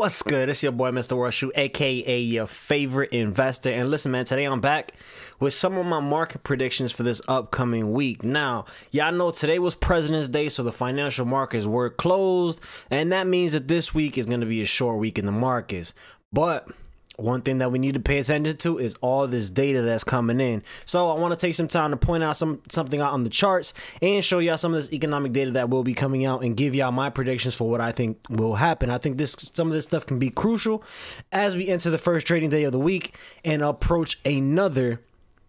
What's good? It's your boy Mr. Worldshoe, aka your favorite investor. And listen, man, today I'm back with some of my market predictions for this upcoming week. Now, y'all know today was President's Day, so the financial markets were closed, and that means that this week is going to be a short week in the markets. But one thing that we need to pay attention to is all this data that's coming in. So I want to take some time to point out something out on the charts and show y'all some of this economic data that will be coming out and give y'all my predictions for what I think will happen. I think some of this stuff can be crucial as we enter the first trading day of the week and approach another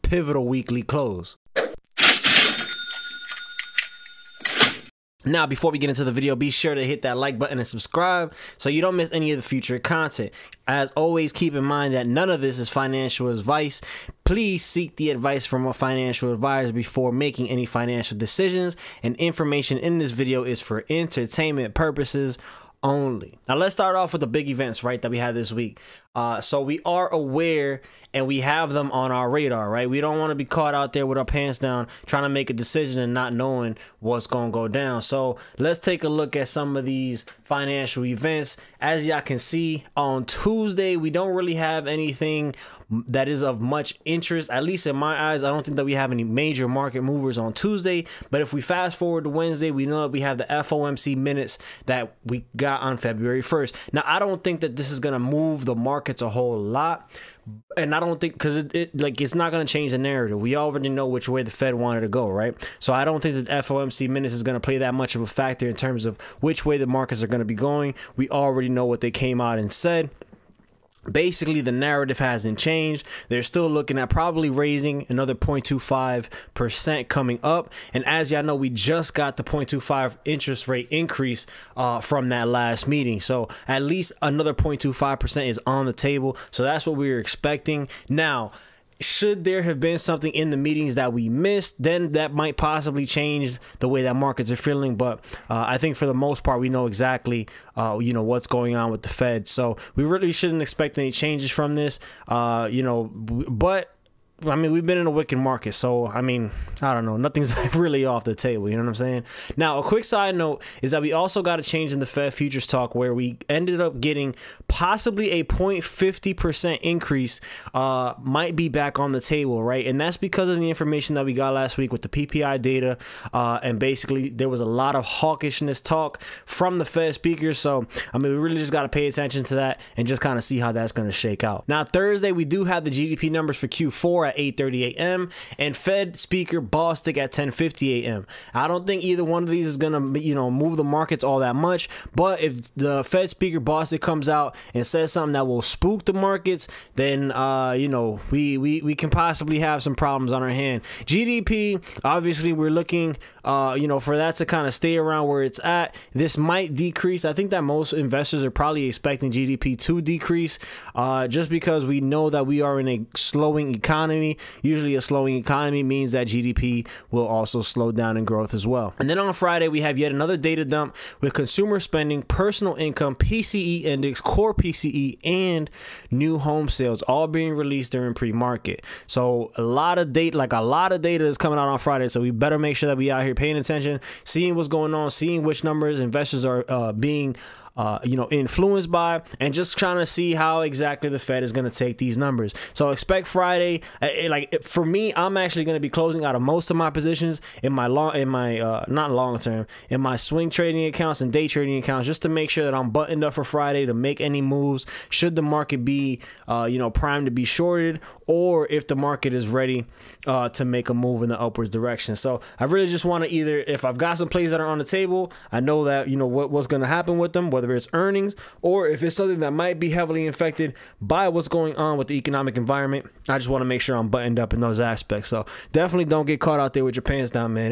pivotal weekly close. Now, before we get into the video, be sure to hit that like button and subscribe so you don't miss any of the future content. As always, keep in mind that none of this is financial advice. Please seek the advice from a financial advisor before making any financial decisions, and information in this video is for entertainment purposes only. Now, let's start off with the big events, right, that we had this week. So we are aware and we have them on our radar, right? We don't want to be caught out there with our pants down trying to make a decision and not knowing what's going to go down. So let's take a look at some of these financial events. As y'all can see, on Tuesday, we don't really have anything that is of much interest, at least in my eyes. I don't think that we have any major market movers on Tuesday. But if we fast forward to Wednesday, we know that we have the FOMC minutes that we got on February 1st. Now, I don't think that this is going to move the markets a whole lot. And I don't think, because it's not going to change the narrative. We already know which way the Fed wanted to go, right? So I don't think that FOMC minutes is going to play that much of a factor in terms of which way the markets are going to be going. We already know what they came out and said. Basically, the narrative hasn't changed. They're still looking at probably raising another 0.25% coming up. And as y'all know, we just got the 0.25 interest rate increase from that last meeting. So at least another 0.25% is on the table. So that's what we were expecting. Now, should there have been something in the meetings that we missed, then that might possibly change the way that markets are feeling. But I think for the most part, we know exactly, what's going on with the Fed. So we really shouldn't expect any changes from this, but I mean, we've been in a wicked market, so I mean, I don't know, nothing's really off the table, you know what I'm saying? Now, a quick side note is that we also got a change in the Fed futures talk where we ended up getting possibly a 0.50% increase might be back on the table, right? And that's because of the information that we got last week with the PPI data, and basically there was a lot of hawkishness talk from the Fed speakers. So I mean, we really just got to pay attention to that and just kind of see how that's going to shake out. Now, Thursday we do have the GDP numbers for Q4 at 8:30 a.m. and Fed Speaker Bostic at 10:50 a.m. I don't think either one of these is gonna move the markets all that much, but if the Fed Speaker Bostic comes out and says something that will spook the markets, then we can possibly have some problems on our hand. GDP, obviously we're looking for that to kind of stay around where it's at. This might decrease. I think that most investors are probably expecting GDP to decrease, just because we know that we are in a slowing economy. Usually a slowing economy means that GDP will also slow down in growth as well. And then on Friday, we have yet another data dump with consumer spending, personal income, PCE index, core PCE, and new home sales all being released during pre-market. So a lot of data is coming out on Friday. So we better make sure that we out here paying attention, seeing what's going on, seeing which numbers investors are being influenced by, and just trying to see how exactly the Fed is going to take these numbers. So expect Friday. For me, I'm actually going to be closing out of most of my positions in my in my swing trading accounts and day trading accounts, just to make sure that I'm buttoned up for Friday to make any moves should the market be primed to be shorted, or if the market is ready to make a move in the upwards direction. So I really just want to, either if I've got some plays that are on the table, I know that what's going to happen with them, whether it's earnings or if it's something that might be heavily infected by what's going on with the economic environment. I just want to make sure I'm buttoned up in those aspects. So definitely don't get caught out there with your pants down, man.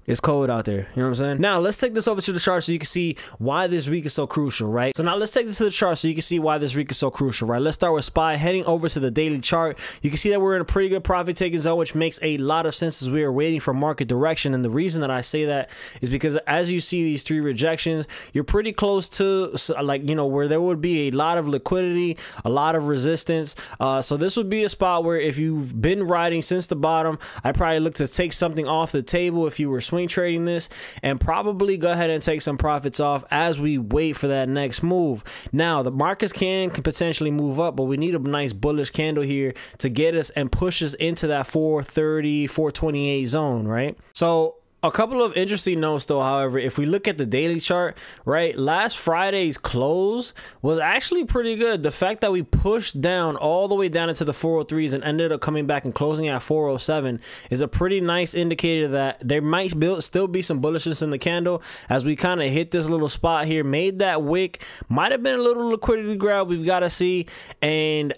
It's cold out there. You know what I'm saying? Now, let's take this over to the chart so you can see why this week is so crucial, right? So now let's take this to the chart so you can see why this week is so crucial, right? Let's start with SPY. Heading over to the daily chart, you can see that we're in a pretty good profit-taking zone, which makes a lot of sense as we are waiting for market direction. And the reason that I say that is because as you see these three rejections, you're pretty close to, where there would be a lot of liquidity, a lot of resistance. So this would be a spot where if you've been riding since the bottom, I'd probably look to take something off the table if you were swinging swing trading this and probably go ahead and take some profits off as we wait for that next move. Now, the markets can potentially move up, but we need a nice bullish candle here to get us and push us into that 430, 428 zone, right? So a couple of interesting notes though, however, if we look at the daily chart, right, last Friday's close was actually pretty good. The fact that we pushed down all the way down into the 403s and ended up coming back and closing at 407 is a pretty nice indicator that there might still be some bullishness in the candle as we kind of hit this little spot here, made that wick, might have been a little liquidity grab, we've got to see. And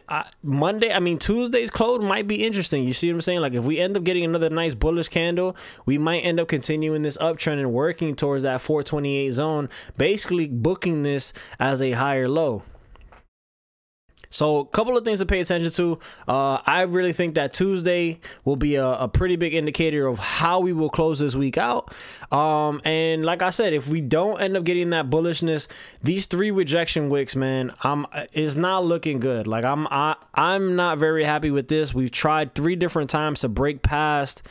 Tuesday's close might be interesting. You see what I'm saying? Like if we end up getting another nice bullish candle, we might end up continuing this uptrend and working towards that 428 zone, basically booking this as a higher low. So a couple of things to pay attention to. I really think that Tuesday will be a pretty big indicator of how we will close this week out. And like I said, if we don't end up getting that bullishness, these 3 rejection wicks, man, is not looking good. Like I'm not very happy with this. We've tried 3 different times to break past.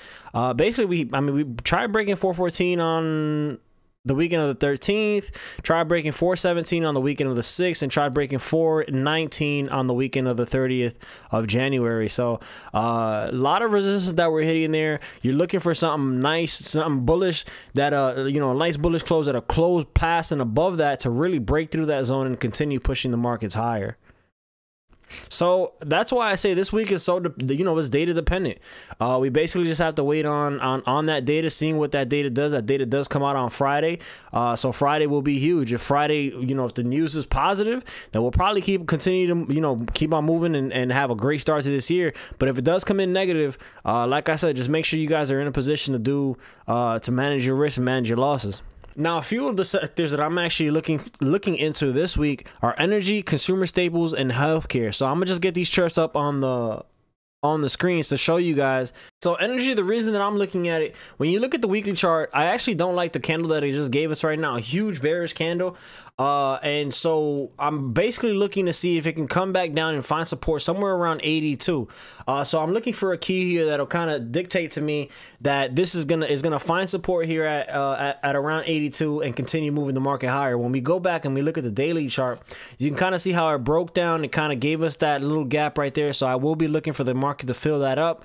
Basically, we tried breaking 414 on the weekend of the 13th, tried breaking 417 on the weekend of the 6th, and tried breaking 419 on the weekend of the 30th of January. So a lot of resistance that we're hitting there. You're looking for something nice, something bullish, that a nice bullish close at a close past and above that to really break through that zone and continue pushing the markets higher. So that's why I say this week is so, it's data dependent. We basically just have to wait on that data, seeing what that data does. That data does come out on Friday. So Friday will be huge. If Friday, if the news is positive, then we'll probably continue to, keep on moving and have a great start to this year. But if it does come in negative, like I said, just make sure you guys are in a position to manage your risk and manage your losses. Now, a few of the sectors that I'm actually looking into this week are energy, consumer staples, and healthcare. So I'm gonna just get these charts up on the screens to show you guys. So energy, the reason that I'm looking at it, when you look at the weekly chart, I actually don't like the candle that it just gave us right now, a huge bearish candle. And so I'm basically looking to see if it can come back down and find support somewhere around 82. So I'm looking for a key here that'll kind of dictate to me that this is gonna find support here at around 82 and continue moving the market higher. When we go back and we look at the daily chart, you can kind of see how it broke down. It kind of gave us that little gap right there. So I will be looking for the market to fill that up.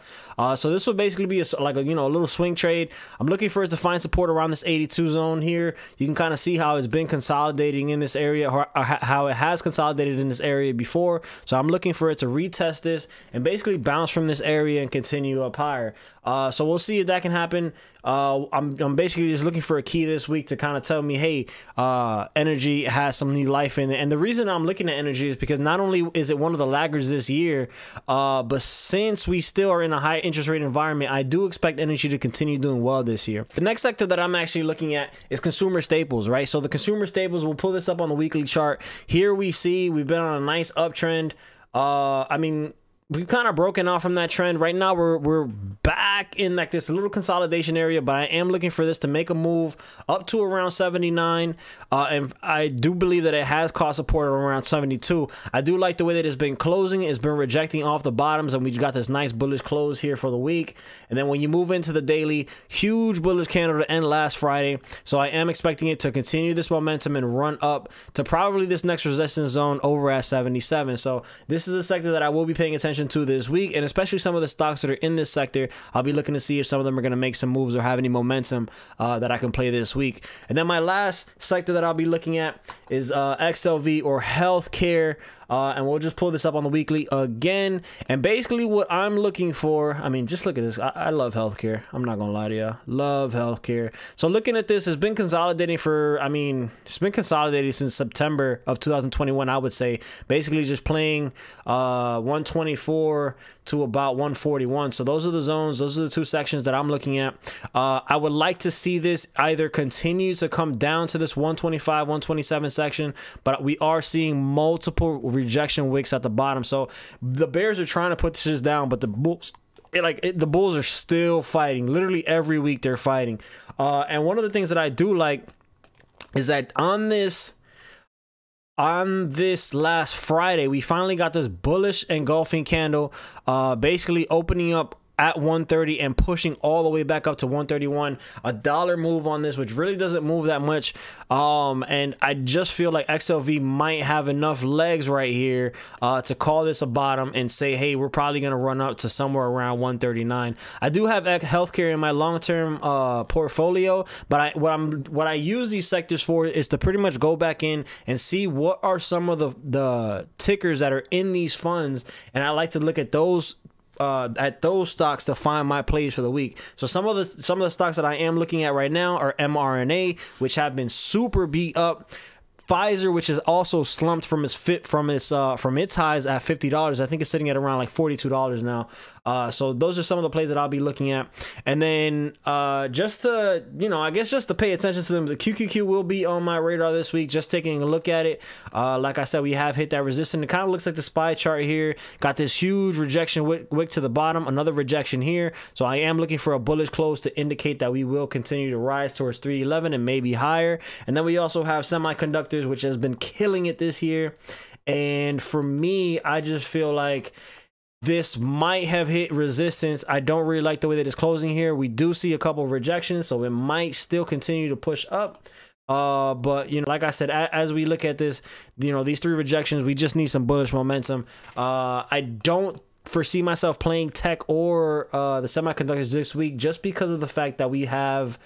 So this will basically be a little swing trade. I'm looking for it to find support around this 82 zone here. You can kind of see how it's been consolidating in this area, or how it has consolidated in this area before. So I'm looking for it to retest this and basically bounce from this area and continue up higher. So we'll see if that can happen. I'm basically just looking for a key this week to kind of tell me, hey, energy has some new life in it. And the reason I'm looking at energy is because not only is it one of the laggards this year, but since we still are in a high interest rate environment, I do expect energy to continue doing well this year. The next sector that I'm actually looking at is consumer staples, right? So the consumer staples, we'll pull this up on the weekly chart. Here we see we've been on a nice uptrend. We've kind of broken off from that trend. Right now we're back in like this little consolidation area, but I am looking for this to make a move up to around 79, and I do believe that it has caught support around 72. I do like the way that it's been closing. It's been rejecting off the bottoms, and we got this nice bullish close here for the week. And then when you move into the daily, huge bullish candle to end last Friday. So I am expecting it to continue this momentum and run up to probably this next resistance zone over at 77. So this is a sector that I will be paying attention to this week, and especially some of the stocks that are in this sector. I'll be looking to see if some of them are going to make some moves or have any momentum that I can play this week. And then my last sector that I'll be looking at is XLV, or healthcare. And we'll just pull this up on the weekly again. And basically what I'm looking for, just look at this. I love healthcare. I'm not gonna lie to you. Love healthcare. So looking at this, it's been consolidating for, it's been consolidating since September of 2021, I would say. Basically just playing 124 to about 141. So those are the zones. Those are the two sections that I'm looking at. I would like to see this either continue to come down to this 125, 127 section, but we are seeing multiple rejection wicks at the bottom. So the bears are trying to put this down, but the bulls, the bulls are still fighting. Literally every week they're fighting. And one of the things that I do like is that on this last Friday, we finally got this bullish engulfing candle, basically opening up at 130 and pushing all the way back up to 131. A dollar move on this, which really doesn't move that much. And I just feel like XLV might have enough legs right here to call this a bottom and say, hey, we're probably going to run up to somewhere around 139. I do have healthcare in my long-term portfolio, but what I use these sectors for is to pretty much go back in and see what are some of the tickers that are in these funds, and I like to look at those stocks to find my plays for the week. So some of the stocks that I am looking at right now are mRNA, which have been super beat up. Pfizer, which is also slumped from its highs at $50. I think it's sitting at around like $42 now. So those are some of the plays that I'll be looking at. And then just to, I guess just to pay attention to them, the QQQ will be on my radar this week, just taking a look at it. Like I said, we have hit that resistance. It kind of looks like the SPY chart here. Got this huge rejection wick to the bottom, another rejection here. So I am looking for a bullish close to indicate that we will continue to rise towards 311 and maybe higher. And then we also have semiconductors, which has been killing it this year. And for me, I just feel like this might have hit resistance. I don't really like the way that it's closing here. We do see a couple of rejections, so it might still continue to push up. But like I said, as we look at this, these 3 rejections, we just need some bullish momentum. I don't foresee myself playing tech or the semiconductors this week, just because of the fact that we have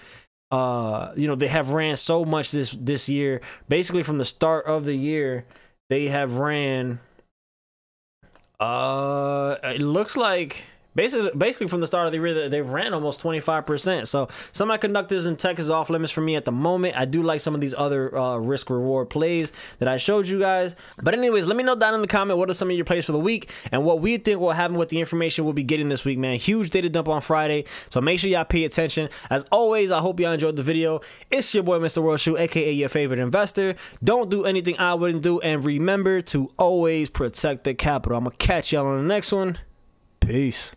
they have ran so much this year. Basically from the start of the year, they have ran it looks like basically from the start of the year they've ran almost 25%. So semiconductors and tech is off limits for me at the moment. I do like some of these other risk reward plays that I showed you guys. But anyways, let me know down in the comment what are some of your plays for the week and what we think will happen with the information we'll be getting this week, man. Huge data dump on Friday, so make sure y'all pay attention. As always, I hope y'all enjoyed the video. It's your boy Mr. World Shoe, aka your favorite investor. Don't do anything I wouldn't do, and remember to always protect the capital. I'm gonna catch y'all on the next one. Peace.